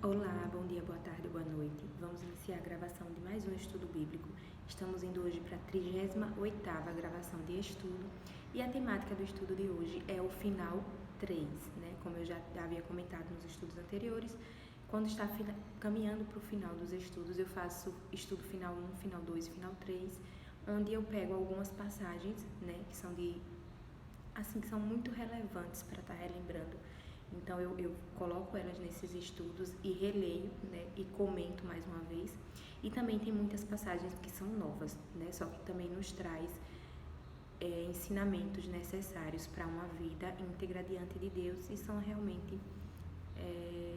Olá, bom dia, boa tarde, boa noite. Vamos iniciar a gravação de mais um estudo bíblico. Estamos indo hoje para a 38ª gravação de estudo e a temática do estudo de hoje é o final 3, né? Como eu já havia comentado nos estudos anteriores, quando está caminhando para o final dos estudos, eu faço estudo final 1, final 2 e final 3, onde eu pego algumas passagens, né, que são muito relevantes para estar relembrando. Então eu coloco elas nesses estudos e releio, né, e comento mais uma vez. E também tem muitas passagens que são novas, né, só que também nos traz ensinamentos necessários para uma vida íntegra diante de Deus e são realmente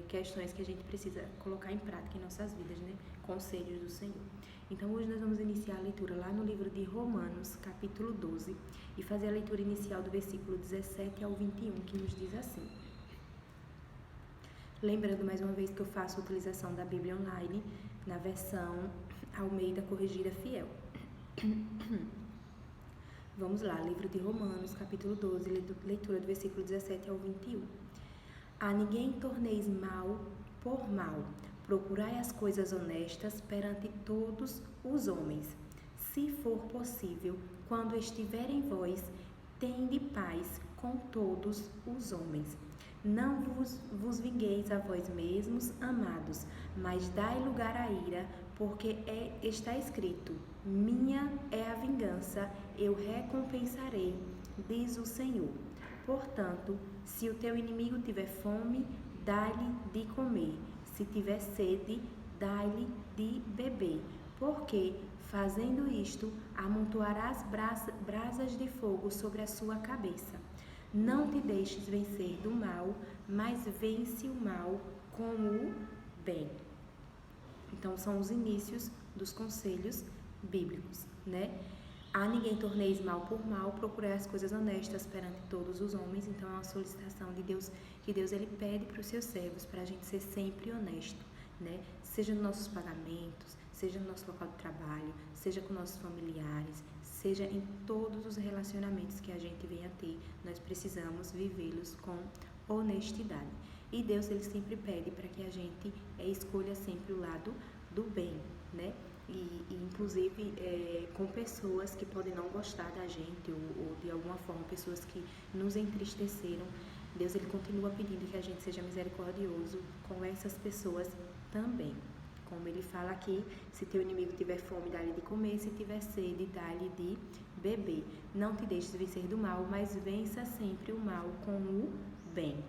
questões que a gente precisa colocar em prática em nossas vidas, né, conselhos do Senhor. Então hoje nós vamos iniciar a leitura lá no livro de Romanos, capítulo 12, e fazer a leitura inicial do versículo 17 ao 21, que nos diz assim. Lembrando mais uma vez que eu faço a utilização da Bíblia online na versão Almeida Corrigida Fiel. Vamos lá, livro de Romanos, capítulo 12, leitura do versículo 17 ao 21. A ninguém torneis mal por mal, procurai as coisas honestas perante todos os homens. Se for possível, quando estiver em vós, tende paz com todos os homens. Não vos vingueis a vós mesmos, amados, mas dai lugar à ira, porque está escrito, minha é a vingança, eu recompensarei, diz o Senhor. Portanto, se o teu inimigo tiver fome, dá-lhe de comer, se tiver sede, dá-lhe de beber, porque, fazendo isto, amontoarás brasas de fogo sobre a sua cabeça. Não te deixes vencer do mal, mas vence o mal com o bem. Então, são os inícios dos conselhos bíblicos, né? A ninguém torneis mal por mal, procurai as coisas honestas perante todos os homens. Então, é uma solicitação de Deus, que Deus ele pede para os seus servos, para a gente ser sempre honesto, né? Seja nos nossos pagamentos, seja no nosso local de trabalho, seja com nossos familiares, seja em todos os relacionamentos que a gente venha a ter, nós precisamos vivê-los com honestidade. E Deus ele sempre pede para que a gente escolha sempre o lado do bem, né? E inclusive com pessoas que podem não gostar da gente ou de alguma forma pessoas que nos entristeceram, Deus ele continua pedindo que a gente seja misericordioso com essas pessoas também. Como ele fala aqui, se teu inimigo tiver fome, dá-lhe de comer, se tiver sede, dá-lhe de beber. Não te deixes vencer do mal, mas vença sempre o mal com o bem.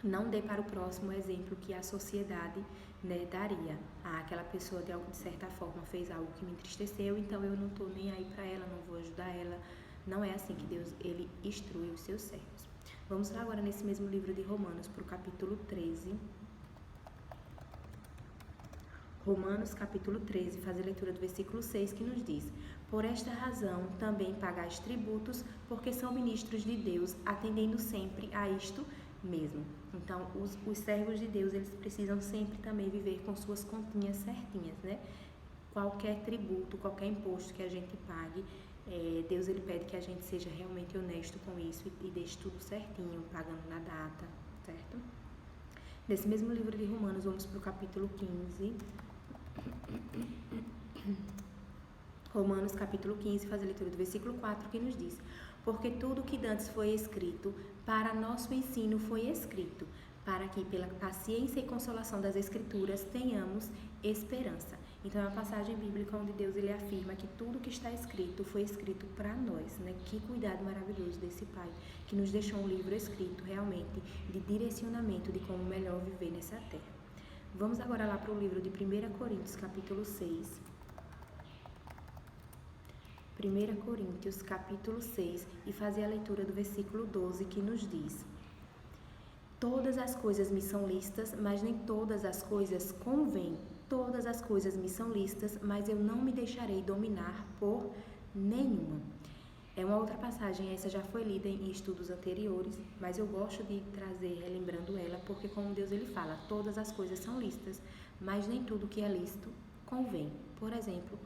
Não dê para o próximo o exemplo que a sociedade, né, daria. Aquela pessoa de certa forma fez algo que me entristeceu, então eu não estou nem aí para ela, não vou ajudar ela. Não é assim que Deus ele instrui os seus servos. Vamos lá agora nesse mesmo livro de Romanos para o capítulo 13. Romanos capítulo 13, faz a leitura do versículo 6 que nos diz: por esta razão também pagais tributos, porque são ministros de Deus, atendendo sempre a isto mesmo. Então, os servos de Deus, eles precisam sempre também viver com suas continhas certinhas, né? Qualquer tributo, qualquer imposto que a gente pague, Deus ele pede que a gente seja realmente honesto com isso e deixe tudo certinho, pagando na data, certo? Nesse mesmo livro de Romanos, vamos para o capítulo 15. Romanos capítulo 15, faz a leitura do versículo 4, que nos diz: porque tudo que dantes foi escrito, para nosso ensino foi escrito, para que pela paciência e consolação das Escrituras tenhamos esperança. Então é uma passagem bíblica onde Deus ele afirma que tudo que está escrito foi escrito para nós, né? Que cuidado maravilhoso desse Pai, que nos deixou um livro escrito realmente de direcionamento de como melhor viver nessa terra. Vamos agora lá para o livro de 1 Coríntios, capítulo 6. 1 Coríntios, capítulo 6, e fazer a leitura do versículo 12, que nos diz: todas as coisas me são lícitas, mas nem todas as coisas convêm. Todas as coisas me são lícitas, mas eu não me deixarei dominar por nenhuma. É uma outra passagem, essa já foi lida em estudos anteriores, mas eu gosto de trazer, relembrando ela, porque como Deus ele fala, todas as coisas são lícitas, mas nem tudo que é lícito convém. Por exemplo,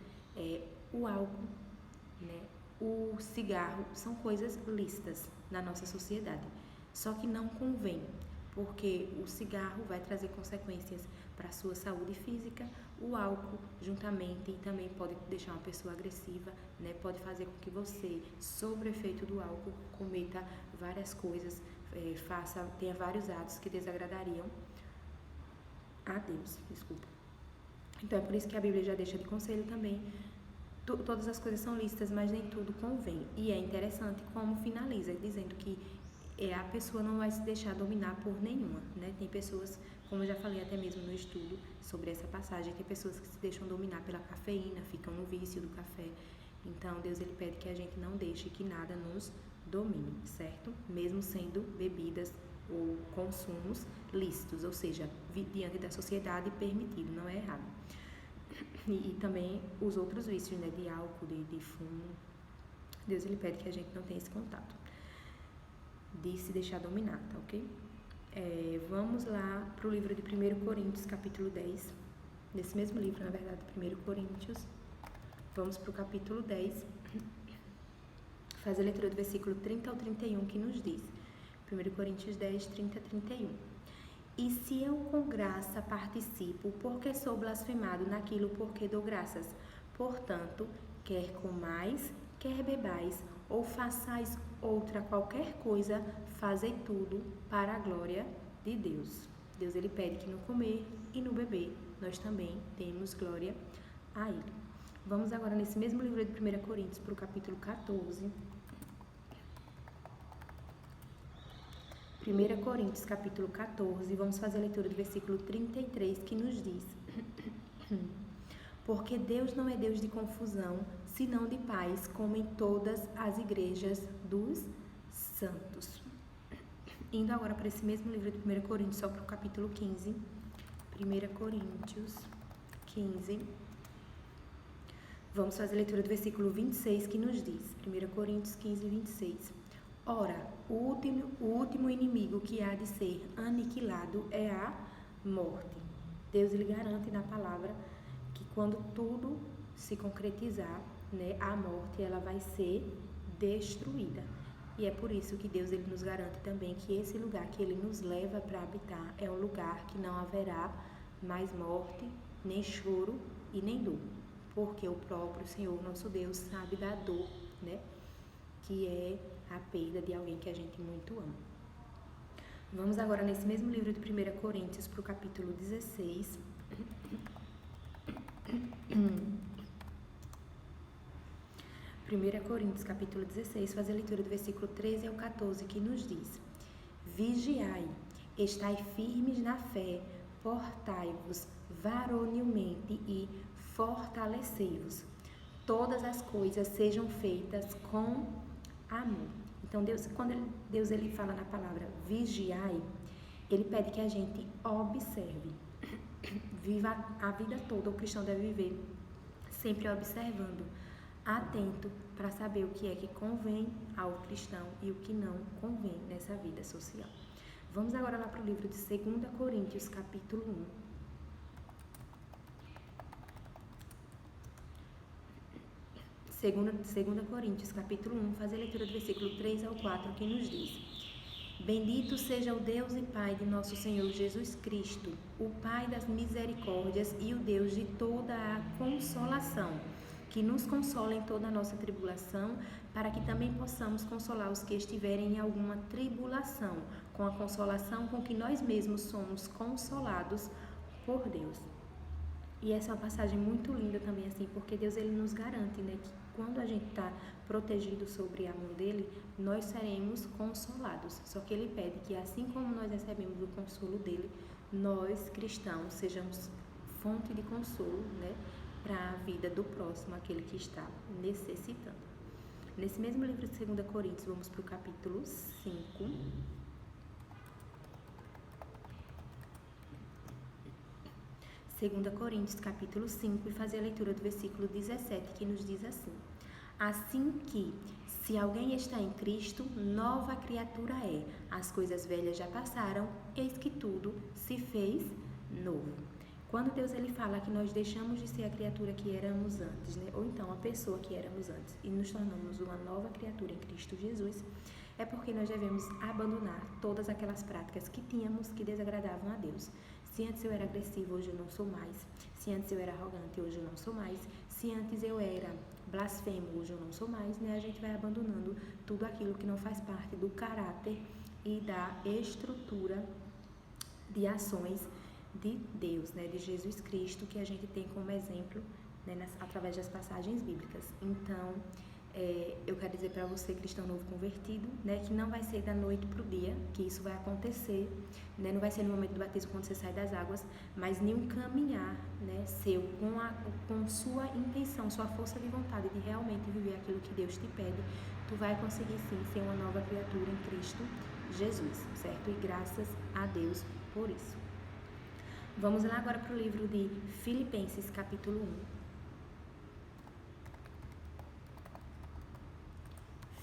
o álcool, né, o cigarro, são coisas lícitas na nossa sociedade, só que não convém. porque o cigarro vai trazer consequências para a sua saúde física, o álcool juntamente também pode deixar uma pessoa agressiva, né? Pode fazer com que você, sob o efeito do álcool, cometa várias coisas, tenha vários atos que desagradariam a Deus, desculpa. Então é por isso que a Bíblia já deixa de conselho também. Todas as coisas são lícitas, mas nem tudo convém. E é interessante como finaliza, dizendo que a pessoa não vai se deixar dominar por nenhuma, né? Tem pessoas, como eu já falei até mesmo no estudo sobre essa passagem, tem pessoas que se deixam dominar pela cafeína, ficam no vício do café. Então Deus ele pede que a gente não deixe que nada nos domine, certo? Mesmo sendo bebidas ou consumos lícitos, ou seja, diante da sociedade permitido, não é errado. E também os outros vícios, né, de álcool, de fumo. Deus ele pede que a gente não tenha esse contato, de se deixar dominar, tá ok? Vamos lá para o livro de 1 Coríntios, capítulo 10. Nesse mesmo livro, na verdade, 1 Coríntios. Vamos para o capítulo 10. Faz a leitura do versículo 30 ao 31, que nos diz. 1 Coríntios 10, 30 a 31. E se eu com graça participo, porque sou blasfemado naquilo por que dou graças. Portanto, quer comais, quer bebais, ou façais outra qualquer coisa, fazei tudo para a glória de Deus. Deus ele pede que no comer e no beber nós também temos glória a Ele. Vamos agora nesse mesmo livro de 1 Coríntios para o capítulo 14. 1 Coríntios, capítulo 14, vamos fazer a leitura do versículo 33, que nos diz: Porque Deus não é Deus de confusão, senão de paz, como em todas as igrejas dos santos. Indo agora para esse mesmo livro de 1 Coríntios, só para o capítulo 15. 1 Coríntios 15. Vamos fazer a leitura do versículo 26, que nos diz, 1 Coríntios 15, 26. Ora, o último inimigo que há de ser aniquilado é a morte. Deus lhe garante na palavra que quando tudo se concretizar, né, a morte ela vai ser destruída. E é por isso que Deus ele nos garante também que esse lugar que Ele nos leva para habitar é um lugar que não haverá mais morte, nem choro e nem dor. Porque o próprio Senhor, nosso Deus, sabe da dor, né, que é a perda de alguém que a gente muito ama. Vamos agora nesse mesmo livro de 1 Coríntios para o capítulo 16. 1 Coríntios, capítulo 16, fazer a leitura do versículo 13 ao 14, que nos diz: Vigiai, estai firmes na fé, portai-vos varonilmente e fortalecei-vos. Todas as coisas sejam feitas com amor. Então, quando Deus ele fala na palavra vigiai, Ele pede que a gente observe. Viva a vida toda, o cristão deve viver sempre observando, atento para saber o que é que convém ao cristão e o que não convém nessa vida social. Vamos agora lá para o livro de 2 Coríntios, capítulo 1. 2 Coríntios, capítulo 1, fazer a leitura do versículo 3 ao 4, que nos diz: Bendito seja o Deus e Pai de nosso Senhor Jesus Cristo, o Pai das misericórdias e o Deus de toda a consolação, que nos consola em toda a nossa tribulação, para que também possamos consolar os que estiverem em alguma tribulação, com a consolação com que nós mesmos somos consolados por Deus. E essa é uma passagem muito linda também, assim, porque Deus ele nos garante, né, que quando a gente está protegido sobre a mão dele, nós seremos consolados. Só que ele pede que assim como nós recebemos o consolo dele, nós cristãos sejamos fonte de consolo, né, para a vida do próximo, aquele que está necessitando. Nesse mesmo livro de 2 Coríntios, vamos para o capítulo 5. 2 Coríntios, capítulo 5, e fazer a leitura do versículo 17, que nos diz assim: Assim que, se alguém está em Cristo, nova criatura é. As coisas velhas já passaram, eis que tudo se fez novo. Quando Deus ele fala que nós deixamos de ser a criatura que éramos antes, né? Ou então a pessoa que éramos antes e nos tornamos uma nova criatura em Cristo Jesus, é porque nós devemos abandonar todas aquelas práticas que tínhamos que desagradavam a Deus. Se antes eu era agressivo, hoje eu não sou mais. Se antes eu era arrogante, hoje eu não sou mais. Se antes eu era blasfemo, hoje eu não sou mais, né? A gente vai abandonando tudo aquilo que não faz parte do caráter e da estrutura de ações de Deus, né? De Jesus Cristo, que a gente tem como exemplo, né? Através das passagens bíblicas. Então, eu quero dizer para você, cristão novo convertido, né, que não vai ser da noite para o dia, que isso vai acontecer, né, não vai ser no momento do batismo quando você sai das águas, mas em um caminhar, né, seu, com sua intenção, sua força de vontade de realmente viver aquilo que Deus te pede, tu vai conseguir sim ser uma nova criatura em Cristo Jesus, certo? E graças a Deus por isso. Vamos lá agora para o livro de Filipenses, capítulo 1.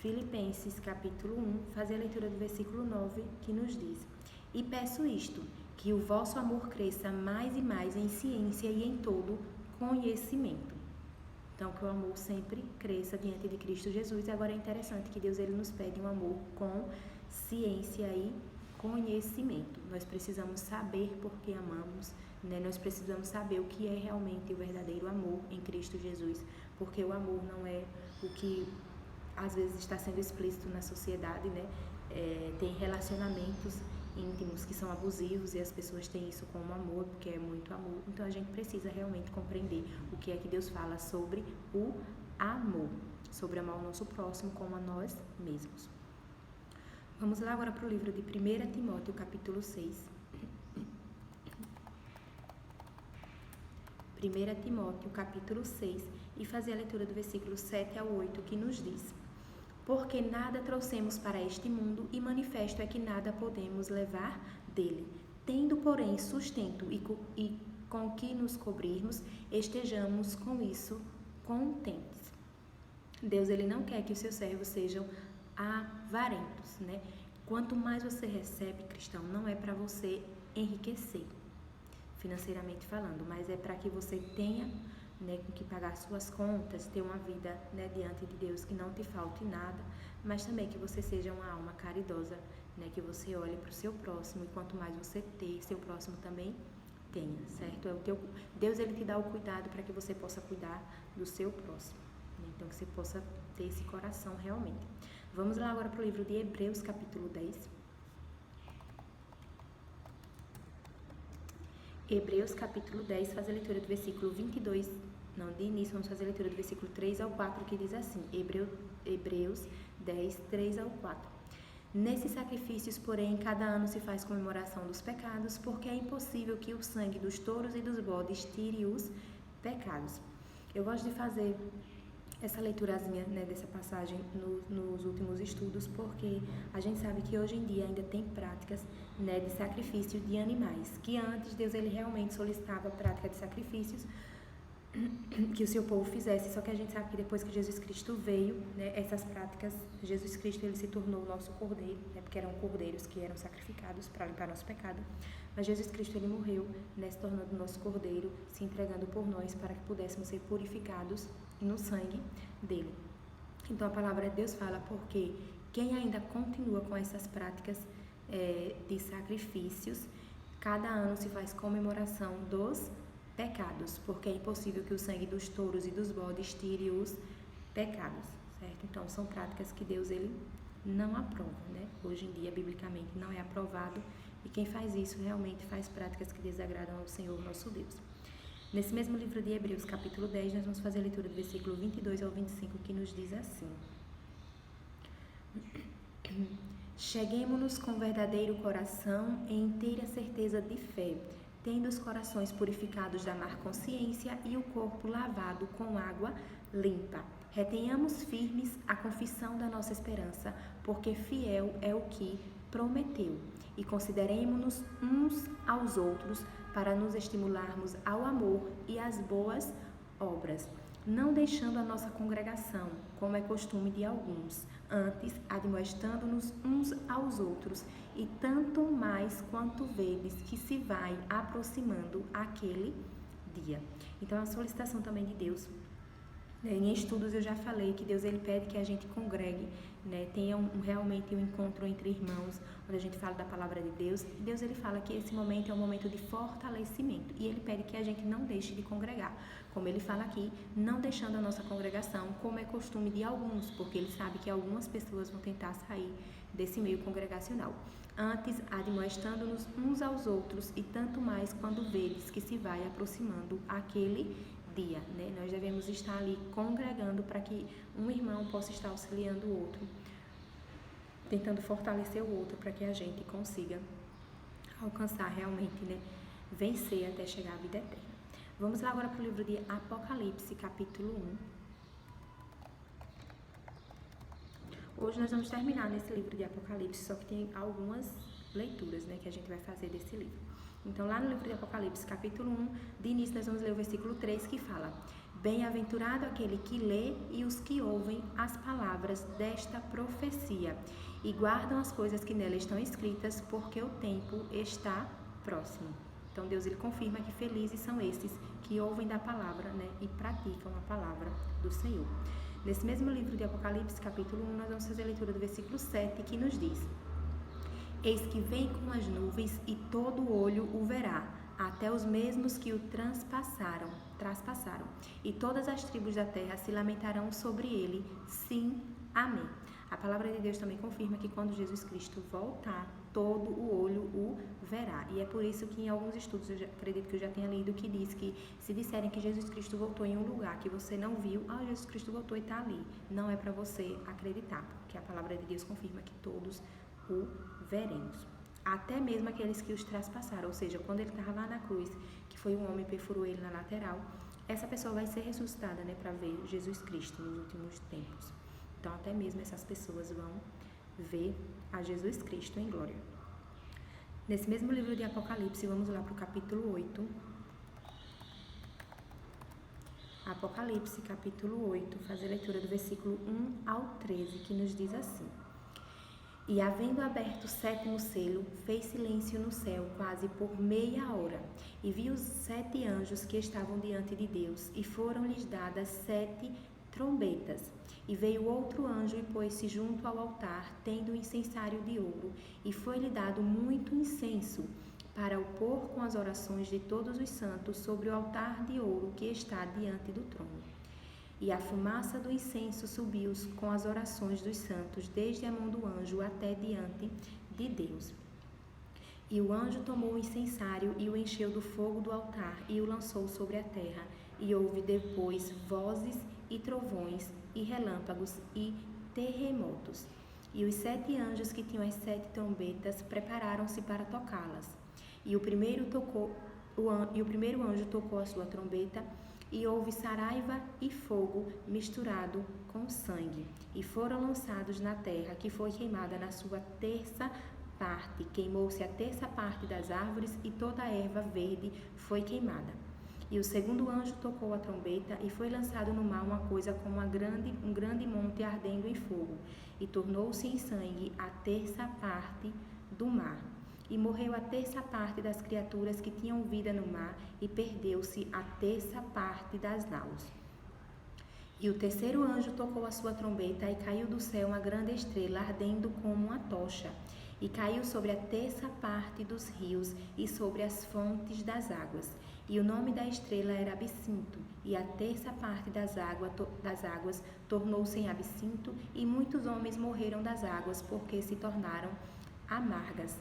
Filipenses capítulo 1, fazer a leitura do versículo 9, que nos diz: E peço isto, que o vosso amor cresça mais e mais em ciência e em todo conhecimento. Então, que o amor sempre cresça diante de Cristo Jesus. E agora é interessante que Deus ele nos pede um amor com ciência e conhecimento. Nós precisamos saber por que amamos, né? Nós precisamos saber o que é realmente o verdadeiro amor em Cristo Jesus, porque o amor não é o que às vezes está sendo explícito na sociedade, né? Tem relacionamentos íntimos que são abusivos e as pessoas têm isso como amor, porque é muito amor. Então a gente precisa realmente compreender o que é que Deus fala sobre o amor, sobre amar o nosso próximo como a nós mesmos. Vamos lá agora para o livro de 1 Timóteo, capítulo 6. 1 Timóteo, capítulo 6, e fazer a leitura do versículo 7 ao 8, que nos diz: Porque nada trouxemos para este mundo, e manifesto é que nada podemos levar dele. Tendo, porém, sustento e com que nos cobrirmos, estejamos com isso contentes. Deus ele não quer que os seus servos sejam avarentos, né? Quanto mais você recebe, cristão, não é para você enriquecer, financeiramente falando, mas é para que você tenha, né, com que pagar suas contas, ter uma vida, né, diante de Deus que não te falte nada, mas também que você seja uma alma caridosa, né, que você olhe para o seu próximo e quanto mais você ter, seu próximo também tenha, certo? Deus ele te dá o cuidado para que você possa cuidar do seu próximo, né? Então que você possa ter esse coração realmente. Vamos lá agora para o livro de Hebreus, capítulo 10. Hebreus, capítulo 10, faz a leitura do versículo 22. Não, de início, vamos fazer a leitura do versículo 3 ao 4, que diz assim: Hebreus 10, 3 ao 4. Nesses sacrifícios, porém, cada ano se faz comemoração dos pecados, porque é impossível que o sangue dos touros e dos bodes tire os pecados. Eu gosto de fazer essa leiturazinha, né, dessa passagem nos últimos estudos, porque a gente sabe que hoje em dia ainda tem práticas, né, de sacrifício de animais, que antes Deus ele realmente solicitava a prática de sacrifícios que o seu povo fizesse, só que a gente sabe que depois que Jesus Cristo veio, né, essas práticas, Jesus Cristo ele se tornou o nosso cordeiro, né, porque eram cordeiros que eram sacrificados para limpar nosso pecado, mas Jesus Cristo ele morreu, né, se tornando o nosso cordeiro, se entregando por nós para que pudéssemos ser purificados no sangue dele. Então a palavra de Deus fala porque quem ainda continua com essas práticas de sacrifícios, cada ano se faz comemoração dos pecados, porque é impossível que o sangue dos touros e dos bodes tire os pecados, certo? Então são práticas que Deus ele não aprova, né? Hoje em dia biblicamente não é aprovado, e quem faz isso realmente faz práticas que desagradam ao Senhor nosso Deus. Nesse mesmo livro de Hebreus, capítulo 10, nós vamos fazer a leitura do versículo 22 ao 25, que nos diz assim: Cheguemo-nos com verdadeiro coração e inteira certeza de fé, tendo os corações purificados da má consciência e o corpo lavado com água limpa. Retenhamos firmes a confissão da nossa esperança, porque fiel é o que prometeu. E consideremo-nos uns aos outros para nos estimularmos ao amor e às boas obras. não deixando a nossa congregação, como é costume de alguns, antes admoestando-nos uns aos outros, e tanto mais quanto vedes que se vai aproximando aquele dia. Então, a solicitação também de Deus. Em estudos eu já falei que Deus ele pede que a gente congregue, né, tenha realmente um encontro entre irmãos, onde a gente fala da palavra de Deus. Deus ele fala que esse momento é um momento de fortalecimento e ele pede que a gente não deixe de congregar. Como ele fala aqui, não deixando a nossa congregação, como é costume de alguns, porque ele sabe que algumas pessoas vão tentar sair desse meio congregacional. Antes, admoestando-nos uns aos outros, e tanto mais quando vedes que se vai aproximando aquele dia, né? Nós devemos estar ali congregando para que um irmão possa estar auxiliando o outro, tentando fortalecer o outro para que a gente consiga alcançar realmente, né? Vencer até chegar à vida eterna. Vamos lá agora para o livro de Apocalipse, capítulo 1. Hoje nós vamos terminar nesse livro de Apocalipse, só que tem algumas leituras, né, que a gente vai fazer desse livro. Então, lá no livro de Apocalipse, capítulo 1, de início nós vamos ler o versículo 3, que fala: Bem-aventurado aquele que lê e os que ouvem as palavras desta profecia e guardam as coisas que nela estão escritas, porque o tempo está próximo. Então, Deus ele confirma que felizes são esses que ouvem da palavra, né, e praticam a palavra do Senhor. Nesse mesmo livro de Apocalipse, capítulo 1, nós vamos fazer a leitura do versículo 7, que nos diz: Eis que vem com as nuvens, e todo olho o verá, até os mesmos que o traspassaram, e todas as tribos da terra se lamentarão sobre ele. Sim, amém. A palavra de Deus também confirma que quando Jesus Cristo voltar, todo o olho o verá. E é por isso que em alguns estudos, acredito que eu já tenha lido, que diz que se disserem que Jesus Cristo voltou em um lugar que você não viu, Jesus Cristo voltou e está ali. Não é para você acreditar, porque a palavra de Deus confirma que todos o veremos. Até mesmo aqueles que os traspassaram, ou seja, quando ele estava lá na cruz, que foi um homem que perfurou ele na lateral, essa pessoa vai ser ressuscitada, né, para ver Jesus Cristo nos últimos tempos. Então, até mesmo essas pessoas vão ver a Jesus Cristo em glória. Nesse mesmo livro de Apocalipse, vamos lá para o capítulo 8. Apocalipse, capítulo 8, fazer a leitura do versículo 1 ao 13, que nos diz assim: E havendo aberto o 7º selo, fez silêncio no céu quase por meia hora, e vi os 7 anjos que estavam diante de Deus, e foram-lhes dadas 7 trombetas. E veio outro anjo e pôs-se junto ao altar, tendo um incensário de ouro, e foi-lhe dado muito incenso, para o pôr com as orações de todos os santos sobre o altar de ouro que está diante do trono. E a fumaça do incenso subiu com as orações dos santos, desde a mão do anjo até diante de Deus. E o anjo tomou o incensário e o encheu do fogo do altar e o lançou sobre a terra. E houve depois vozes e trovões e relâmpagos e terremotos. E os 7 anjos que tinham as 7 trombetas prepararam-se para tocá-las. E o primeiro anjo tocou a sua trombeta, e houve saraiva e fogo misturado com sangue, e foram lançados na terra, que foi queimada na sua terça parte. Queimou-se a terça parte das árvores, e toda a erva verde foi queimada. E o segundo anjo tocou a trombeta, e foi lançado no mar uma coisa como um grande monte ardendo em fogo, e tornou-se em sangue a terça parte do mar. E morreu a terça parte das criaturas que tinham vida no mar, e perdeu-se a terça parte das naus. E o terceiro anjo tocou a sua trombeta, e caiu do céu uma grande estrela, ardendo como uma tocha, e caiu sobre a terça parte dos rios e sobre as fontes das águas. E o nome da estrela era Absinto, e a terça parte das águas tornou-se em absinto, e muitos homens morreram das águas, porque se tornaram amargas.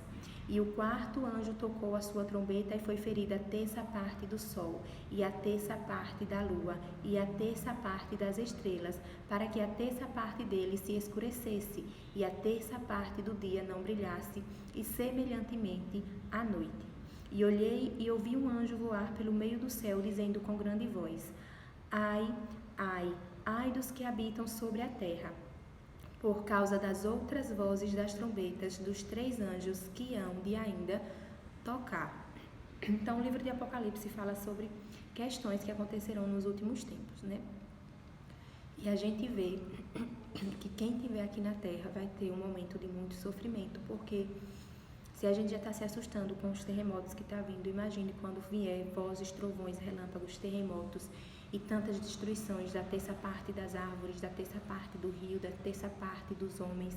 E o quarto anjo tocou a sua trombeta, e foi ferida a terça parte do sol, e a terça parte da lua, e a terça parte das estrelas, para que a terça parte deles se escurecesse, e a terça parte do dia não brilhasse, e semelhantemente à noite. E olhei e ouvi um anjo voar pelo meio do céu, dizendo com grande voz: Ai, ai, ai dos que habitam sobre a terra, por causa das outras vozes das trombetas dos 3 anjos que hão de ainda tocar. Então, o livro de Apocalipse fala sobre questões que acontecerão nos últimos tempos, né? E a gente vê que quem estiver aqui na Terra vai ter um momento de muito sofrimento, porque se a gente já está se assustando com os terremotos que está vindo, imagine quando vier vozes, trovões, relâmpagos, terremotos e tantas destruições da terça parte das árvores, da terça parte do rio, da terça parte dos homens.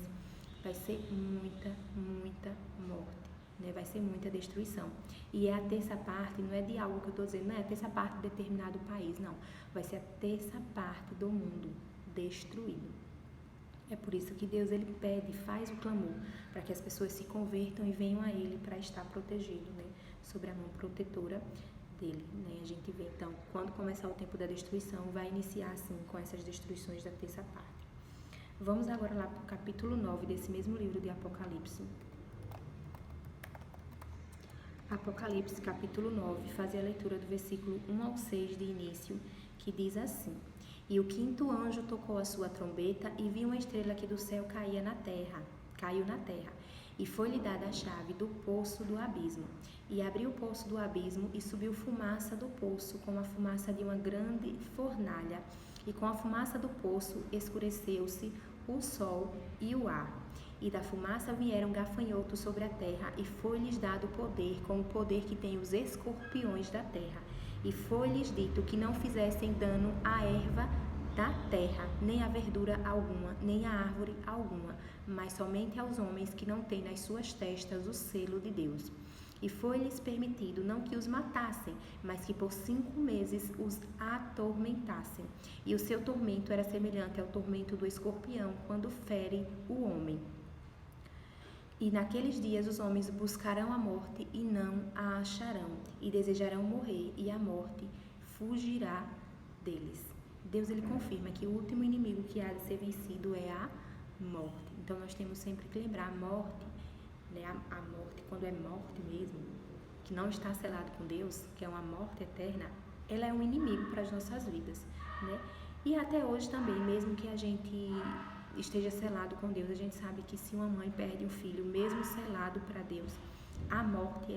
Vai ser muita, muita morte, né? Vai ser muita destruição. E é a terça parte, não é de algo que eu estou dizendo, não é a terça parte de determinado país, não. Vai ser a terça parte do mundo destruído. É por isso que Deus ele pede, faz o clamor, para que as pessoas se convertam e venham a Ele para estar protegido, né? Sobre a mão protetora dele, né? A gente vê, então, quando começar o tempo da destruição, vai iniciar, assim, com essas destruições da terça parte. Vamos agora lá para o capítulo 9 desse mesmo livro de Apocalipse. Apocalipse, capítulo 9, fazer a leitura do versículo 1 ao 6 de início, que diz assim: E o quinto anjo tocou a sua trombeta, e viu uma estrela que do céu caiu na terra, e foi-lhe dada a chave do poço do abismo. E abriu o poço do abismo, e subiu fumaça do poço, como a fumaça de uma grande fornalha, e com a fumaça do poço escureceu-se o sol e o ar. E da fumaça vieram gafanhotos sobre a terra, e foi-lhes dado poder, como o poder que tem os escorpiões da terra. E foi-lhes dito que não fizessem dano à erva da terra, nem à verdura alguma, nem à árvore alguma, mas somente aos homens que não têm nas suas testas o selo de Deus. E foi-lhes permitido não que os matassem, mas que por 5 meses os atormentassem. E o seu tormento era semelhante ao tormento do escorpião quando fere o homem. E naqueles dias os homens buscarão a morte e não a acharão, e desejarão morrer, e a morte fugirá deles. Deus ele confirma que o último inimigo que há de ser vencido é a morte. Então nós temos sempre que lembrar a morte, né? A morte, quando é morte mesmo, que não está selado com Deus, que é uma morte eterna, ela é um inimigo para as nossas vidas, né? E até hoje também, mesmo que a gente esteja selado com Deus, a gente sabe que se uma mãe perde um filho, mesmo selado para Deus, a morte,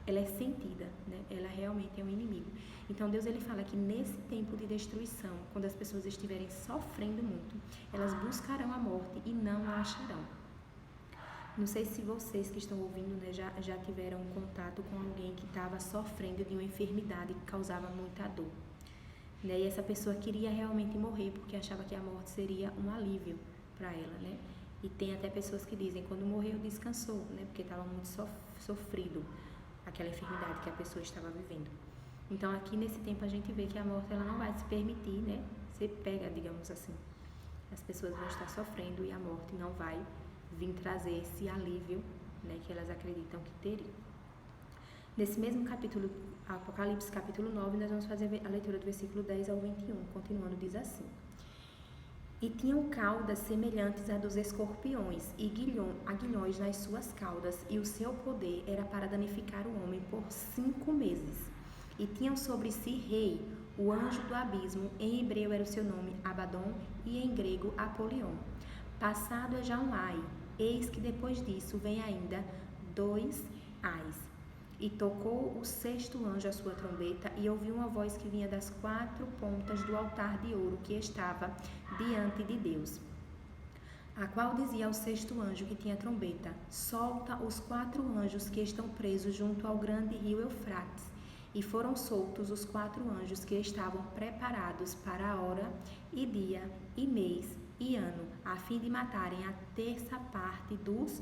ela é sentida, né? Ela realmente é um inimigo. Então Deus ele fala que nesse tempo de destruição, quando as pessoas estiverem sofrendo muito, elas buscarão a morte e não a acharão. Não sei se vocês que estão ouvindo, né, já tiveram contato com alguém que estava sofrendo de uma enfermidade que causava muita dor, né? E essa pessoa queria realmente morrer porque achava que a morte seria um alívio para ela, né? E tem até pessoas que dizem, quando morreu descansou, né? Porque estava muito sofrido aquela enfermidade que a pessoa estava vivendo. Então aqui nesse tempo a gente vê que a morte ela não vai se permitir, né? Ser pega, digamos assim. As pessoas vão estar sofrendo e a morte não vai vir trazer esse alívio, né? Que elas acreditam que teriam. Nesse mesmo capítulo, Apocalipse capítulo 9, nós vamos fazer a leitura do versículo 10 ao 21, continuando, diz assim: E tinham caudas semelhantes à dos escorpiões, e aguilhões nas suas caudas, e o seu poder era para danificar o homem por 5 meses. E tinham sobre si rei, o anjo do abismo, em hebreu era o seu nome Abaddon, e em grego Apolion. Passado é já um ai, eis que depois disso vem ainda 2 ais. E tocou o 6º anjo a sua trombeta, e ouviu uma voz que vinha das 4 pontas do altar de ouro que estava diante de Deus, a qual dizia ao 6º anjo que tinha trombeta: Solta os 4 anjos que estão presos junto ao grande rio Eufrates. E foram soltos os 4 anjos que estavam preparados para a hora e dia e mês e ano, a fim de matarem a terça parte dos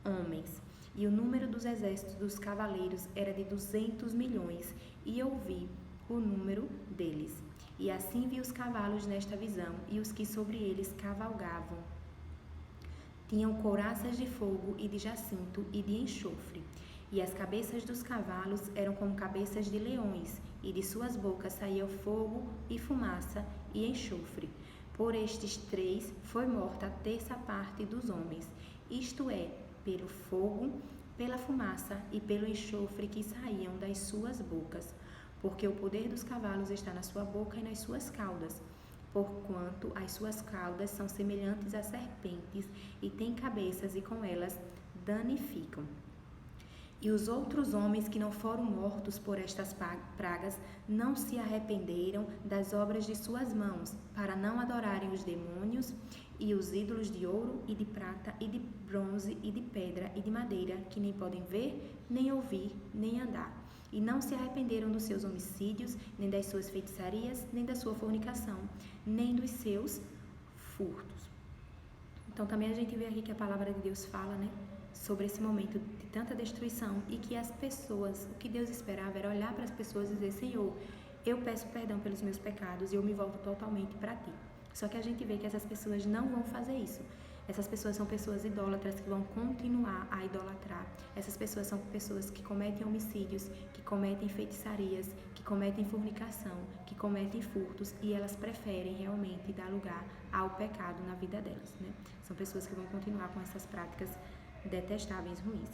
homens. E o número dos exércitos dos cavaleiros era de 200 milhões, e eu vi o número deles. E assim vi os cavalos nesta visão, e os que sobre eles cavalgavam. Tinham couraças de fogo e de jacinto e de enxofre. E as cabeças dos cavalos eram como cabeças de leões, e de suas bocas saía fogo e fumaça e enxofre. Por estes 3 foi morta a terça parte dos homens, isto é, pelo fogo, pela fumaça e pelo enxofre que saíam das suas bocas, porque o poder dos cavalos está na sua boca e nas suas caudas, porquanto as suas caudas são semelhantes a serpentes e têm cabeças e com elas danificam. E os outros homens que não foram mortos por estas pragas não se arrependeram das obras de suas mãos, para não adorarem os demônios e os ídolos de ouro e de prata e de bronze e de pedra e de madeira, que nem podem ver, nem ouvir, nem andar. E não se arrependeram dos seus homicídios, nem das suas feitiçarias, nem da sua fornicação, nem dos seus furtos. Então também a gente vê aqui que a palavra de Deus fala, né, sobre esse momento de tanta destruição, e que as pessoas, o que Deus esperava era olhar para as pessoas e dizer: Senhor, eu peço perdão pelos meus pecados e eu me volto totalmente para Ti. Só que a gente vê que essas pessoas não vão fazer isso. Essas pessoas são pessoas idólatras que vão continuar a idolatrar. Essas pessoas são pessoas que cometem homicídios, que cometem feitiçarias, que cometem fornicação, que cometem furtos, e elas preferem realmente dar lugar ao pecado na vida delas, né? São pessoas que vão continuar com essas práticas detestáveis, ruins.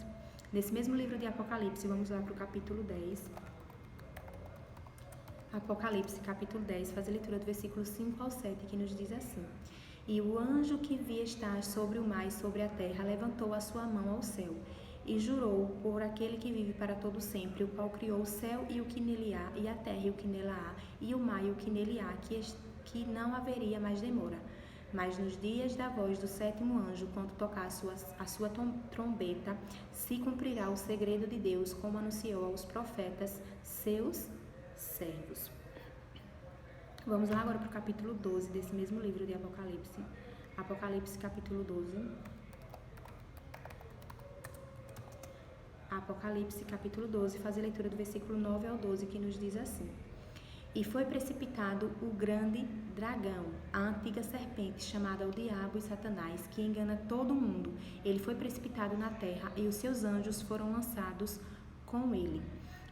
Nesse mesmo livro de Apocalipse, vamos lá para o capítulo 10. Apocalipse, capítulo 10, faz a leitura do versículo 5 ao 7, que nos diz assim: E o anjo que via estar sobre o mar e sobre a terra levantou a sua mão ao céu e jurou por aquele que vive para todo sempre, o qual criou o céu e o que nele há, e a terra e o que nela há, e o mar e o que nele há, que não haveria mais demora. Mas nos dias da voz do sétimo anjo, quando tocar a sua trombeta, se cumprirá o segredo de Deus, como anunciou aos profetas, seus servos. Vamos lá agora para o capítulo 12 desse mesmo livro de Apocalipse. Apocalipse, capítulo 12. Apocalipse, capítulo 12, faz a leitura do versículo 9 ao 12, que nos diz assim: E foi precipitado o grande dragão, a antiga serpente, chamada o Diabo e Satanás, que engana todo mundo. Ele foi precipitado na terra, e os seus anjos foram lançados com ele.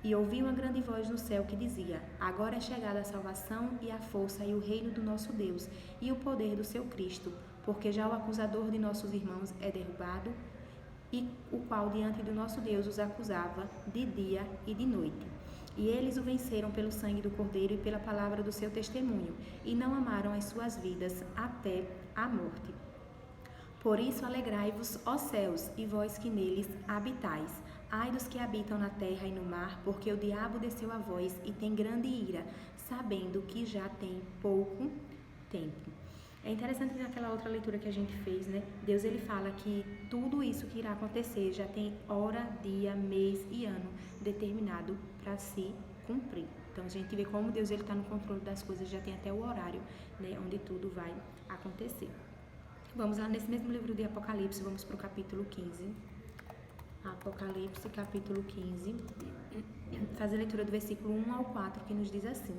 E ouvi uma grande voz no céu que dizia: Agora é chegada a salvação e a força e o reino do nosso Deus e o poder do seu Cristo, porque já o acusador de nossos irmãos é derrubado, e o qual diante do nosso Deus os acusava de dia e de noite. E eles o venceram pelo sangue do Cordeiro e pela palavra do seu testemunho, e não amaram as suas vidas até a morte. Por isso alegrai-vos, ó céus, e vós que neles habitais. Ai dos que habitam na terra e no mar, porque o diabo desceu a vós e tem grande ira, sabendo que já tem pouco tempo. É interessante naquela outra leitura que a gente fez, né? Deus, ele fala que tudo isso que irá acontecer já tem hora, dia, mês e ano determinado para se cumprir. Então a gente vê como Deus, ele está no controle das coisas, já tem até o horário, né, onde tudo vai acontecer. Vamos lá nesse mesmo livro de Apocalipse, vamos para o capítulo 15. Apocalipse, capítulo 15, faz a leitura do versículo 1 ao 4, que nos diz assim: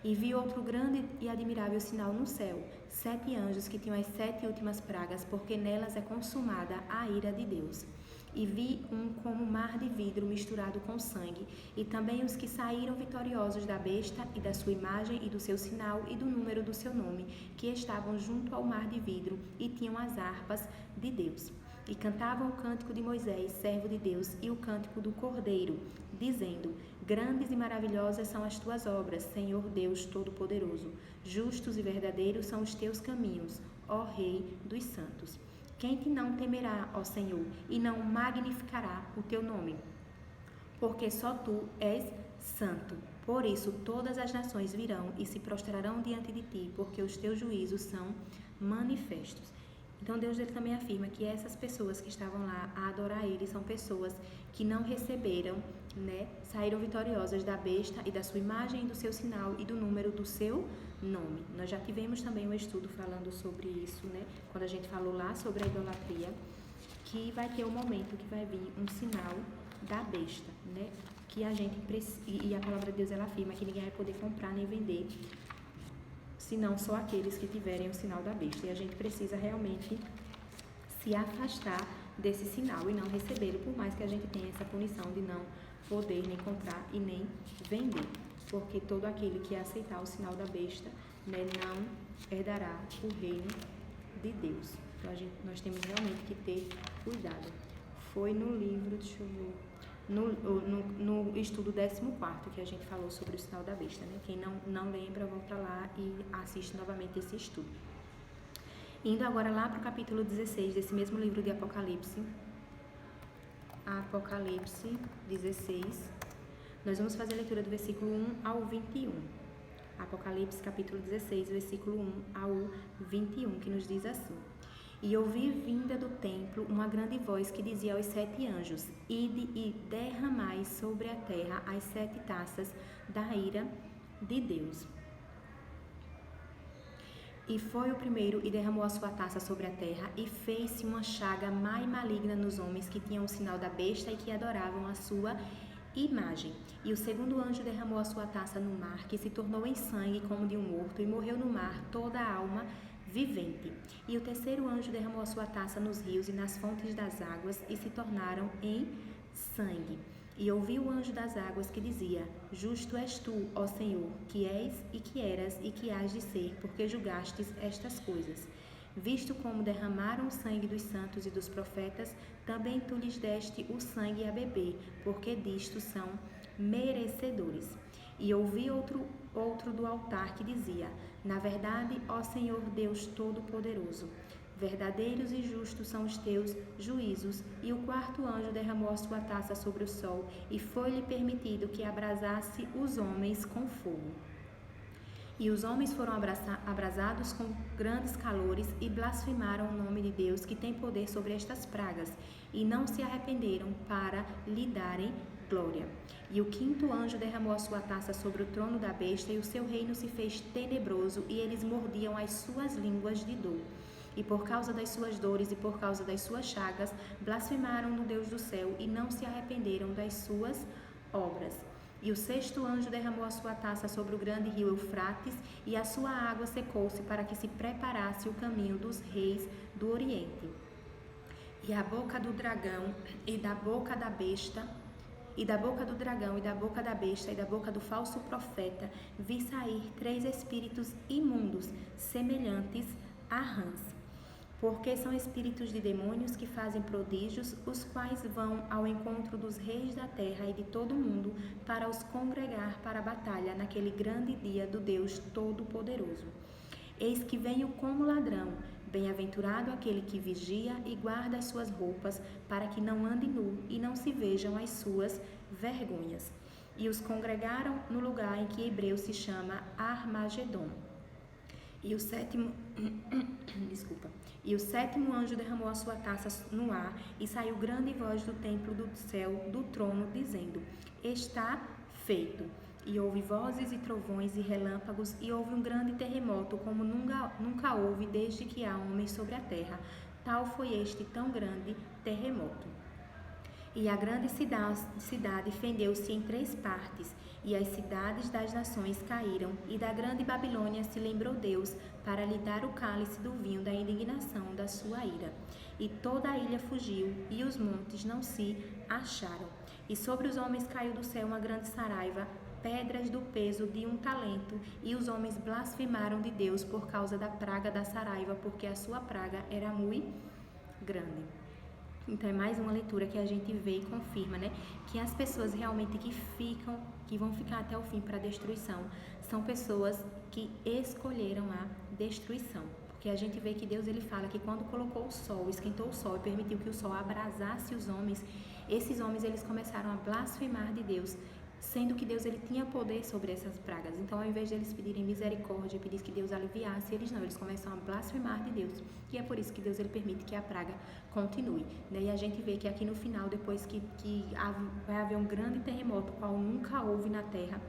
E vi outro grande e admirável sinal no céu, 7 anjos que tinham as 7 últimas pragas, porque nelas é consumada a ira de Deus. E vi um como mar de vidro misturado com sangue, e também os que saíram vitoriosos da besta e da sua imagem e do seu sinal e do número do seu nome, que estavam junto ao mar de vidro e tinham as harpas de Deus. E cantavam o cântico de Moisés, servo de Deus, e o cântico do Cordeiro, dizendo: Grandes e maravilhosas são as tuas obras, Senhor Deus Todo-Poderoso. Justos e verdadeiros são os teus caminhos, ó Rei dos santos. Quem te não temerá, ó Senhor, e não magnificará o teu nome? Porque só tu és santo. Por isso todas as nações virão e se prostrarão diante de ti, porque os teus juízos são manifestos. Então Deus, ele também afirma que essas pessoas que estavam lá a adorar ele são pessoas que não receberam, né, saíram vitoriosas da besta e da sua imagem e do seu sinal e do número do seu nome. Nós já tivemos também um estudo falando sobre isso, né, quando a gente falou lá sobre a idolatria, que vai ter um momento que vai vir um sinal da besta, né, que a gente e a palavra de Deus, ela afirma que ninguém vai poder comprar nem vender, senão só aqueles que tiverem o sinal da besta. E a gente precisa realmente se afastar desse sinal e não recebê-lo, por mais que a gente tenha essa punição de não poder nem comprar e nem vender. Porque todo aquele que aceitar o sinal da besta, né, não herdará o reino de Deus. Então nós temos realmente que ter cuidado. Foi no livro, deixa eu ver, no estudo 14º que a gente falou sobre o sinal da besta, né? Quem não lembra, volta lá e assiste novamente esse estudo. Indo agora lá para o capítulo 16 desse mesmo livro de Apocalipse. Apocalipse 16. Nós vamos fazer a leitura do versículo 1 ao 21. Apocalipse capítulo 16, versículo 1 ao 21, que nos diz assim: E ouvi vinda do templo uma grande voz que dizia aos 7 anjos: Ide e derramai sobre a terra as 7 taças da ira de Deus. E foi o primeiro e derramou a sua taça sobre a terra, e fez-se uma chaga mais maligna nos homens que tinham o sinal da besta e que adoravam a sua imagem. E o segundo anjo derramou a sua taça no mar, que se tornou em sangue como de um morto, e morreu no mar toda a alma vivente. E o terceiro anjo derramou a sua taça nos rios e nas fontes das águas, e se tornaram em sangue. E ouvi o anjo das águas que dizia: Justo és tu, ó Senhor, que és e que eras e que hás de ser, porque julgastes estas coisas. Visto como derramaram o sangue dos santos e dos profetas, também tu lhes deste o sangue a beber, porque disto são merecedores. E ouvi outro do altar que dizia: Na verdade, ó Senhor Deus Todo-Poderoso, verdadeiros e justos são os teus juízos. E o quarto anjo derramou a sua taça sobre o sol, e foi-lhe permitido que abrasasse os homens com fogo. E os homens foram abrasados com grandes calores e blasfemaram o nome de Deus, que tem poder sobre estas pragas, e não se arrependeram para lhe darem glória. E o quinto anjo derramou a sua taça sobre o trono da besta, e o seu reino se fez tenebroso, e eles mordiam as suas línguas de dor. E por causa das suas dores e por causa das suas chagas, blasfemaram no Deus do céu e não se arrependeram das suas obras. E o sexto anjo derramou a sua taça sobre o grande rio Eufrates, e a sua água secou-se para que se preparasse o caminho dos reis do Oriente. E a boca do dragão e da boca da besta, e da boca do dragão e da boca da besta e da boca do falso profeta, vi sair 3 espíritos imundos, semelhantes a rãs. Porque são espíritos de demônios que fazem prodígios, os quais vão ao encontro dos reis da terra e de todo o mundo, para os congregar para a batalha naquele grande dia do Deus Todo-Poderoso. Eis que venho como ladrão. Bem-aventurado aquele que vigia e guarda as suas roupas, para que não ande nu e não se vejam as suas vergonhas. E os congregaram no lugar em que em hebreu se chama Armagedon. E o sétimo anjo derramou a sua taça no ar, e saiu grande voz do templo do céu, do trono, dizendo: Está feito. E houve vozes e trovões e relâmpagos, e houve um grande terremoto, como nunca houve desde que há homens sobre a terra. Tal foi este tão grande terremoto. E a grande cidade fendeu-se em 3 partes, e as cidades das nações caíram, e da grande Babilônia se lembrou Deus, para lhe dar o cálice do vinho da indignação da sua ira. E toda a ilha fugiu, e os montes não se acharam. E sobre os homens caiu do céu uma grande saraiva, pedras do peso de 1 talento, e os homens blasfemaram de Deus por causa da praga da saraiva, porque a sua praga era muito grande. Então é mais uma leitura que a gente vê e confirma, né, que as pessoas realmente que vão ficar até o fim para a destruição, são pessoas que escolheram a destruição. Porque a gente vê que Deus, ele fala que quando colocou o sol, esquentou o sol e permitiu que o sol abrasasse os homens, esses homens eles começaram a blasfemar de Deus, sendo que Deus ele tinha poder sobre essas pragas. Então, ao invés de eles pedirem misericórdia, pedir que Deus aliviasse, eles começam a blasfemar de Deus. E é por isso que Deus ele permite que a praga continue, né? E a gente vê que aqui no final, depois que vai haver um grande terremoto, qual nunca houve na terra,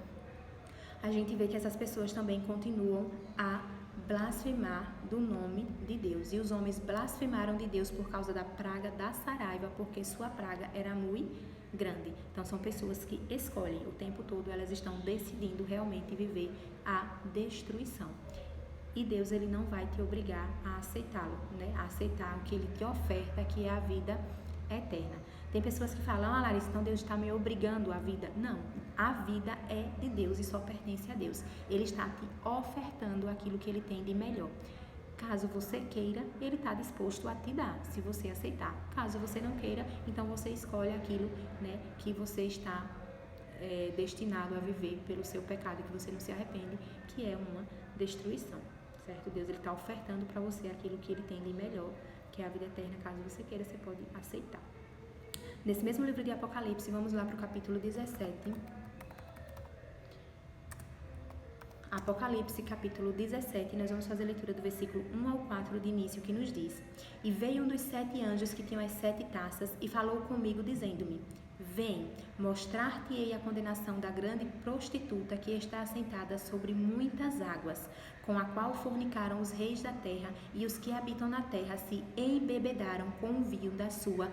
a gente vê que essas pessoas também continuam a blasfemar do nome de Deus. E os homens blasfemaram de Deus por causa da praga da saraiva, porque sua praga era muito grande. Então são pessoas que escolhem o tempo todo, elas estão decidindo realmente viver a destruição. E Deus ele não vai te obrigar a aceitá-lo, né? A aceitar o que ele te oferta, que é a vida eterna. Tem pessoas que falam: Larissa, então Deus está me obrigando à vida. Não, a vida é de Deus e só pertence a Deus. Ele está te ofertando aquilo que ele tem de melhor. Caso você queira, ele está disposto a te dar, se você aceitar. Caso você não queira, então você escolhe aquilo, né, que você está destinado a viver pelo seu pecado, que você não se arrepende, que é uma destruição, certo? Deus está ofertando para você aquilo que ele tem de melhor, que é a vida eterna. Caso você queira, você pode aceitar. Nesse mesmo livro de Apocalipse, vamos lá para o capítulo 17. Apocalipse, capítulo 17, nós vamos fazer a leitura do versículo 1 ao 4 de início, que nos diz: E veio um dos 7 anjos que tinham as 7 taças e falou comigo, dizendo-me: Vem, mostrar-te-ei a condenação da grande prostituta que está assentada sobre muitas águas, com a qual fornicaram os reis da terra, e os que habitam na terra se embebedaram com o vinho da sua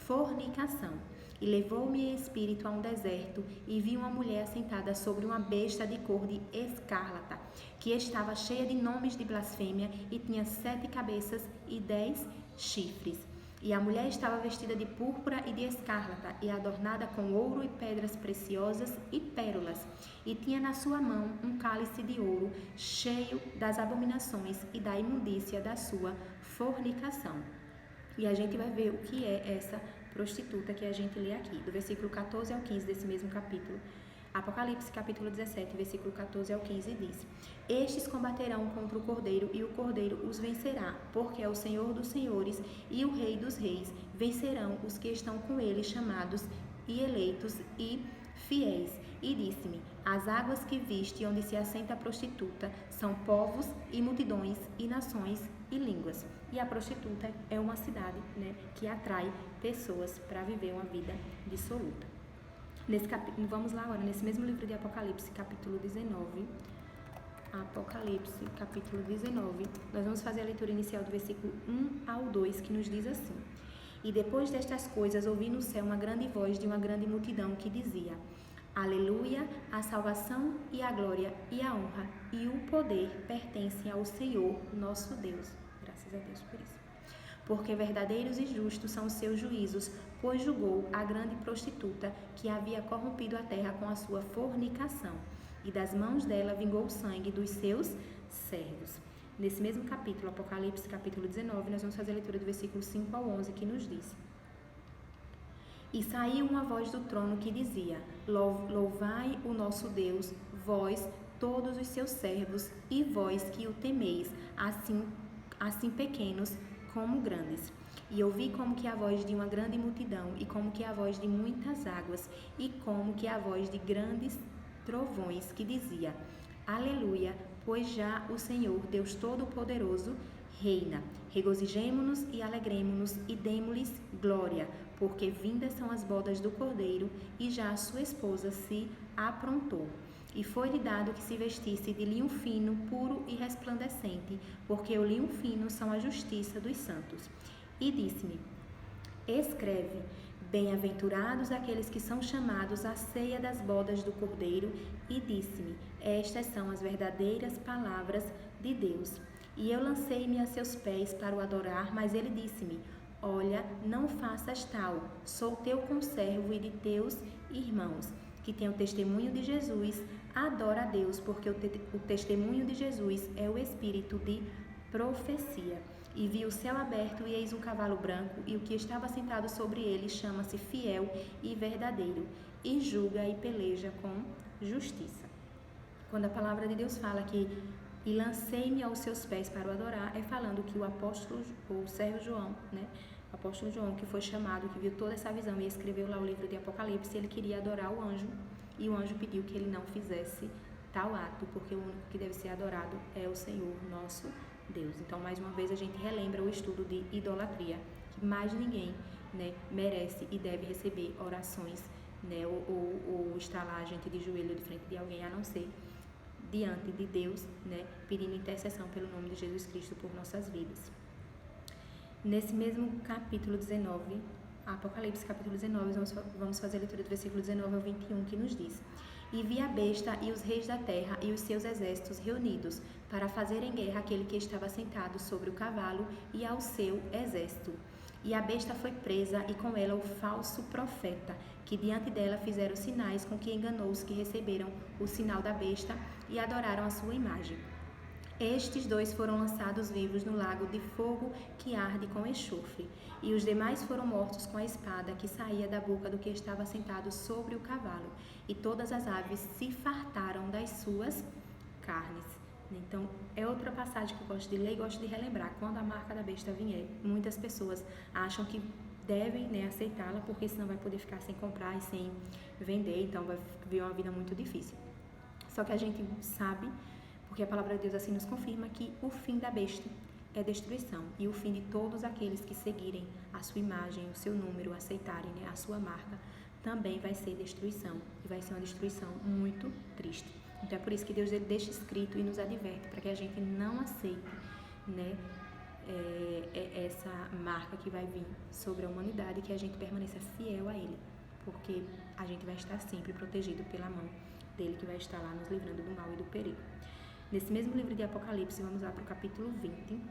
fornicação. E levou-me espírito a um deserto, e vi uma mulher assentada sobre uma besta de cor de escarlata, que estava cheia de nomes de blasfêmia, e tinha 7 cabeças e 10 chifres. E a mulher estava vestida de púrpura e de escarlata, e adornada com ouro e pedras preciosas e pérolas, e tinha na sua mão um cálice de ouro, cheio das abominações e da imundícia da sua fornicação. E a gente vai ver o que é essa prostituta que a gente lê aqui, do versículo 14 ao 15 desse mesmo capítulo. Apocalipse, capítulo 17, versículo 14 ao 15 diz: Estes combaterão contra o Cordeiro, e o Cordeiro os vencerá, porque é o Senhor dos senhores e o Rei dos reis. Vencerão os que estão com ele, chamados e eleitos e fiéis. E disse-me: As águas que viste, onde se assenta a prostituta, são povos e multidões e nações e línguas. E a prostituta é uma cidade, que atrai pessoas para viver uma vida dissoluta. Vamos lá agora, nesse mesmo livro de Apocalipse, capítulo 19. Apocalipse, capítulo 19. Nós vamos fazer a leitura inicial do versículo 1 ao 2, que nos diz assim: E depois destas coisas ouvi no céu uma grande voz de uma grande multidão que dizia: Aleluia, a salvação e a glória e a honra e o poder pertencem ao Senhor nosso Deus. Graças a Deus por isso. Porque verdadeiros e justos são os seus juízos, pois julgou a grande prostituta que havia corrompido a terra com a sua fornicação, e das mãos dela vingou o sangue dos seus servos. Nesse mesmo capítulo, Apocalipse, capítulo 19, nós vamos fazer a leitura do versículo 5 ao 11, que nos diz: E saiu uma voz do trono que dizia: Louvai o nosso Deus, vós, todos os seus servos, e vós que o temeis, assim pequenos como grandes. E ouvi como que a voz de uma grande multidão, e como que a voz de muitas águas, e como que a voz de grandes trovões, que dizia: Aleluia, pois já o Senhor, Deus Todo-Poderoso, reina. Regozijemo-nos e alegremo-nos e demo-lhes glória, porque vindas são as bodas do Cordeiro, e já a sua esposa se aprontou. E foi-lhe dado que se vestisse de linho fino, puro e resplandecente, porque o linho fino são a justiça dos santos. E disse-me: Escreve: Bem-aventurados aqueles que são chamados à ceia das bodas do Cordeiro. E disse-me: Estas são as verdadeiras palavras de Deus. E eu lancei-me a seus pés para o adorar, mas ele disse-me: Olha, não faças tal, sou teu conservo e de teus irmãos, que têm o testemunho de Jesus. Adora a Deus, porque o testemunho de Jesus é o espírito de profecia. E vi o céu aberto, e eis um cavalo branco, e o que estava sentado sobre ele chama-se Fiel e Verdadeiro, e julga e peleja com justiça. Quando a palavra de Deus fala que e lancei-me aos seus pés para o adorar, é falando que o apóstolo, ou o servo João, o apóstolo João, que foi chamado, que viu toda essa visão e escreveu lá o livro de Apocalipse, ele queria adorar o anjo, e o anjo pediu que ele não fizesse tal ato, porque o único que deve ser adorado é o Senhor nosso Deus. Então, mais uma vez, a gente relembra o estudo de idolatria, que mais ninguém merece e deve receber orações, ou estar lá a gente de joelho de frente de alguém, a não ser diante de Deus, pedindo intercessão pelo nome de Jesus Cristo por nossas vidas. Nesse mesmo capítulo 19, Apocalipse capítulo 19, vamos fazer a leitura do versículo 19 ao 21, que nos diz: E vi a besta e os reis da terra e os seus exércitos reunidos para fazerem guerra àquele que estava sentado sobre o cavalo e ao seu exército. E a besta foi presa, e com ela o falso profeta, que diante dela fizeram sinais com que enganou os que receberam o sinal da besta e adoraram a sua imagem. Estes 2 foram lançados vivos no lago de fogo que arde com enxofre, e os demais foram mortos com a espada que saía da boca do que estava sentado sobre o cavalo, e todas as aves se fartaram das suas carnes. Então, é outra passagem que eu gosto de ler e gosto de relembrar. Quando a marca da besta vier, muitas pessoas acham que devem, né, aceitá-la, porque senão vai poder ficar sem comprar e sem vender, então vai viver uma vida muito difícil. Só que a gente sabe, porque a palavra de Deus assim nos confirma, que o fim da besta é destruição, e o fim de todos aqueles que seguirem a sua imagem, o seu número, aceitarem, né, a sua marca, também vai ser destruição, e vai ser uma destruição muito triste. Então é por isso que Deus deixa escrito e nos adverte, para que a gente não aceite, né, essa marca que vai vir sobre a humanidade, que a gente permaneça fiel a Ele, porque a gente vai estar sempre protegido pela mão dele, que vai estar lá nos livrando do mal e do perigo. Nesse mesmo livro de Apocalipse, vamos lá para o capítulo 20.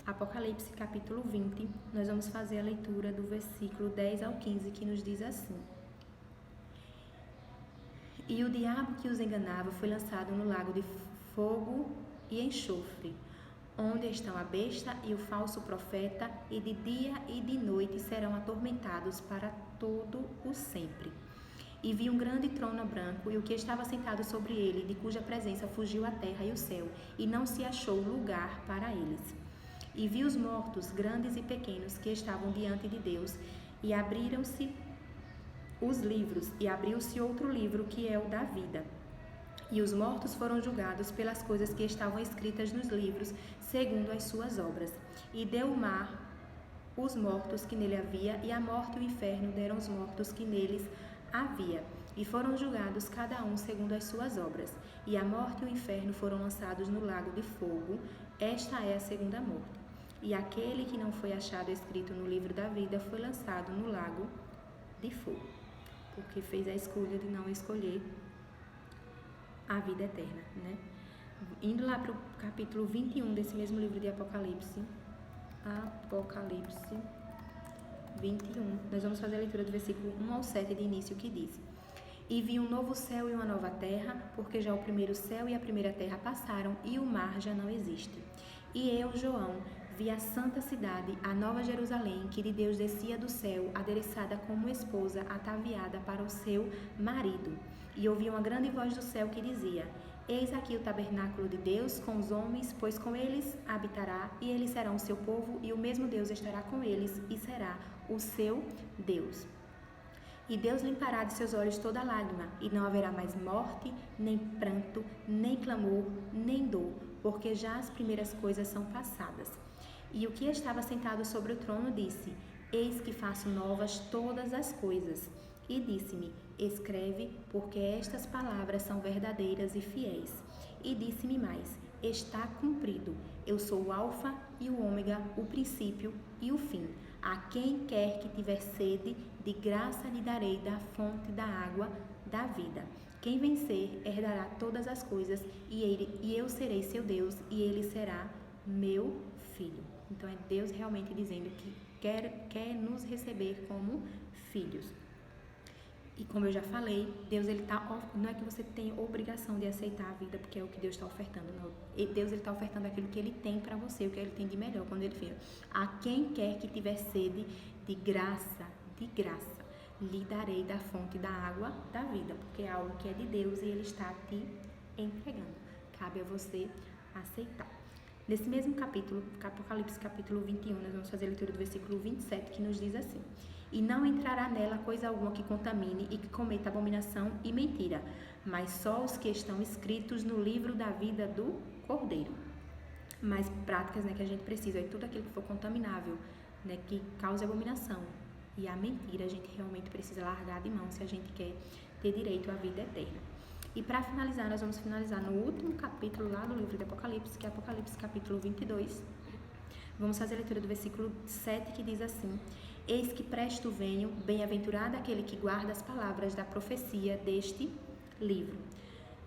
Apocalipse, capítulo 20, nós vamos fazer a leitura do versículo 10 ao 15, que nos diz assim: E o diabo que os enganava foi lançado no lago de fogo e enxofre, onde estão a besta e o falso profeta, e de dia e de noite serão atormentados para todo o sempre. E vi um grande trono branco, e o que estava sentado sobre ele, de cuja presença fugiu a terra e o céu, e não se achou lugar para eles. E vi os mortos, grandes e pequenos, que estavam diante de Deus, e abriram-se os livros, e abriu-se outro livro, que é o da vida. E os mortos foram julgados pelas coisas que estavam escritas nos livros, segundo as suas obras. E deu o mar os mortos que nele havia, e a morte e o inferno deram os mortos que neles havia. E foram julgados cada um segundo as suas obras. E a morte e o inferno foram lançados no lago de fogo. Esta é a segunda morte. E aquele que não foi achado escrito no livro da vida foi lançado no lago de fogo, porque fez a escolha de não escolher a vida eterna, né? Indo lá para o capítulo 21 desse mesmo livro de Apocalipse, Apocalipse 21, nós vamos fazer a leitura do versículo 1 ao 7 de início, que diz: E vi um novo céu e uma nova terra, porque já o primeiro céu e a primeira terra passaram, e o mar já não existe. E eu, João, vi a santa cidade, a nova Jerusalém, que de Deus descia do céu, adereçada como esposa ataviada para o seu marido. E ouvi uma grande voz do céu que dizia: Eis aqui o tabernáculo de Deus com os homens, pois com eles habitará, e eles serão o seu povo, e o mesmo Deus estará com eles, e será o seu Deus. E Deus limpará de seus olhos toda lágrima, e não haverá mais morte, nem pranto, nem clamor, nem dor, porque já as primeiras coisas são passadas. E o que estava sentado sobre o trono disse: Eis que faço novas todas as coisas. E disse-me: Escreve, porque estas palavras são verdadeiras e fiéis. E disse-me mais: Está cumprido. Eu sou o Alfa e o Ômega, o princípio e o fim. A quem quer que tiver sede, de graça lhe darei da fonte da água da vida. Quem vencer herdará todas as coisas, e eu serei seu Deus, e ele será meu filho. Então é Deus realmente dizendo que quer nos receber como filhos. E como eu já falei, Deus não é que você tem obrigação de aceitar a vida, porque é o que Deus está ofertando, não. Deus está ofertando aquilo que Ele tem para você, o que Ele tem de melhor, quando Ele fez. A quem quer que tiver sede, de graça, lhe darei da fonte da água da vida, porque é algo que é de Deus e Ele está te entregando. Cabe a você aceitar. Nesse mesmo capítulo, Apocalipse capítulo 21, nós vamos fazer a leitura do versículo 27, que nos diz assim: E não entrará nela coisa alguma que contamine e que cometa abominação e mentira, mas só os que estão escritos no livro da vida do Cordeiro. Mais práticas, né, que a gente precisa, é tudo aquilo que for contaminável, né, que cause abominação. E a mentira a gente realmente precisa largar de mão se a gente quer ter direito à vida eterna. E para finalizar, nós vamos finalizar no último capítulo lá do livro de Apocalipse, que é Apocalipse capítulo 22. Vamos fazer a leitura do versículo 7, que diz assim: Eis que presto venho, bem-aventurado aquele que guarda as palavras da profecia deste livro.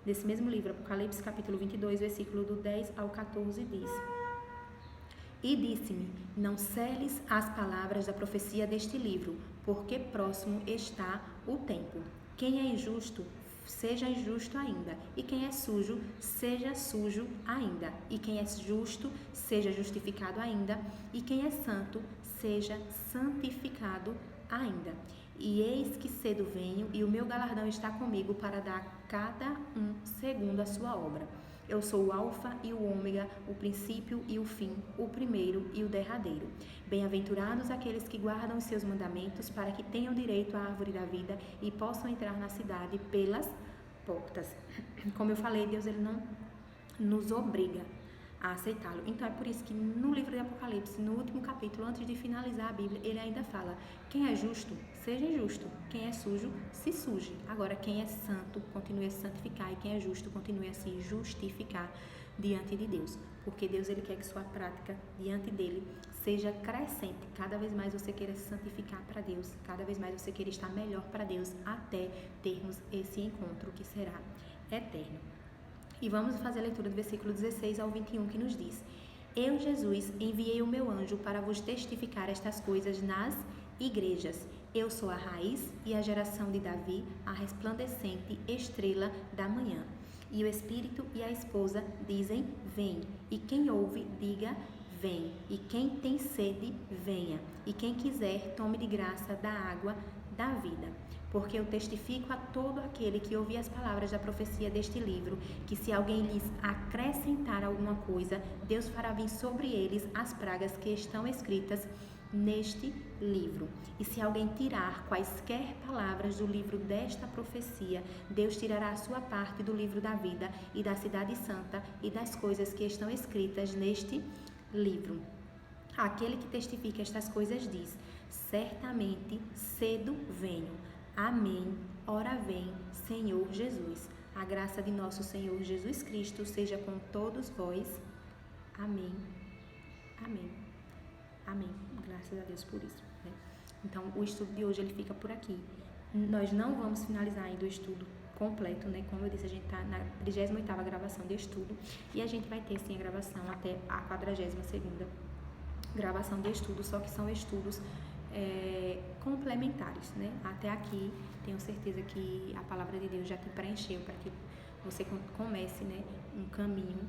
Desse mesmo livro, Apocalipse capítulo 22, versículo do 10 ao 14, diz: E disse-me: Não seles as palavras da profecia deste livro, porque próximo está o tempo. Quem é injusto, seja injusto ainda, e quem é sujo, seja sujo ainda, e quem é justo, seja justificado ainda, e quem é santo, seja santificado ainda. E eis que cedo venho, e o meu galardão está comigo para dar a cada um segundo a sua obra. Eu sou o alfa e o ômega, o princípio e o fim, o primeiro e o derradeiro. Bem-aventurados aqueles que guardam os seus mandamentos, para que tenham direito à árvore da vida e possam entrar na cidade pelas portas. Como eu falei, Deus ele não nos obriga a aceitá-lo. Então é por isso que no livro de Apocalipse, no último capítulo, antes de finalizar a Bíblia, ele ainda fala: quem é justo, seja justo; quem é sujo, se suje. Agora, quem é santo, continue a se santificar, e quem é justo, continue a se justificar diante de Deus. Porque Deus ele quer que sua prática diante dele seja crescente. Cada vez mais você queira se santificar para Deus, cada vez mais você queira estar melhor para Deus, até termos esse encontro que será eterno. E vamos fazer a leitura do versículo 16 ao 21, que nos diz: Eu, Jesus, enviei o meu anjo para vos testificar estas coisas nas igrejas. Eu sou a raiz e a geração de Davi, a resplandecente estrela da manhã. E o Espírito e a esposa dizem: vem. E quem ouve, diga: vem. E quem tem sede, venha. E quem quiser, tome de graça da água da vida. Porque eu testifico a todo aquele que ouvir as palavras da profecia deste livro, que se alguém lhes acrescentar alguma coisa, Deus fará vir sobre eles as pragas que estão escritas neste livro. E se alguém tirar quaisquer palavras do livro desta profecia, Deus tirará a sua parte do livro da vida e da cidade santa e das coisas que estão escritas neste livro. Aquele que testifica estas coisas diz: certamente cedo venho. Amém. Ora vem, Senhor Jesus. A graça de nosso Senhor Jesus Cristo seja com todos vós. Amém. Amém. Amém. Graças a Deus por isso, né? Então, o estudo de hoje ele fica por aqui. Nós não vamos finalizar ainda o estudo completo, né? Como eu disse, a gente está na 38ª gravação de estudo e a gente vai ter sim a gravação até a 42ª gravação de estudo, só que são estudos complementares, né? Até aqui, tenho certeza que a palavra de Deus já te preencheu para que você comece, né, um caminho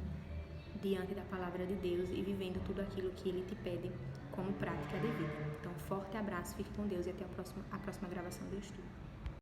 diante da palavra de Deus e vivendo tudo aquilo que Ele te pede como prática de vida. Então, forte abraço, fique com Deus e até a próxima gravação do estudo.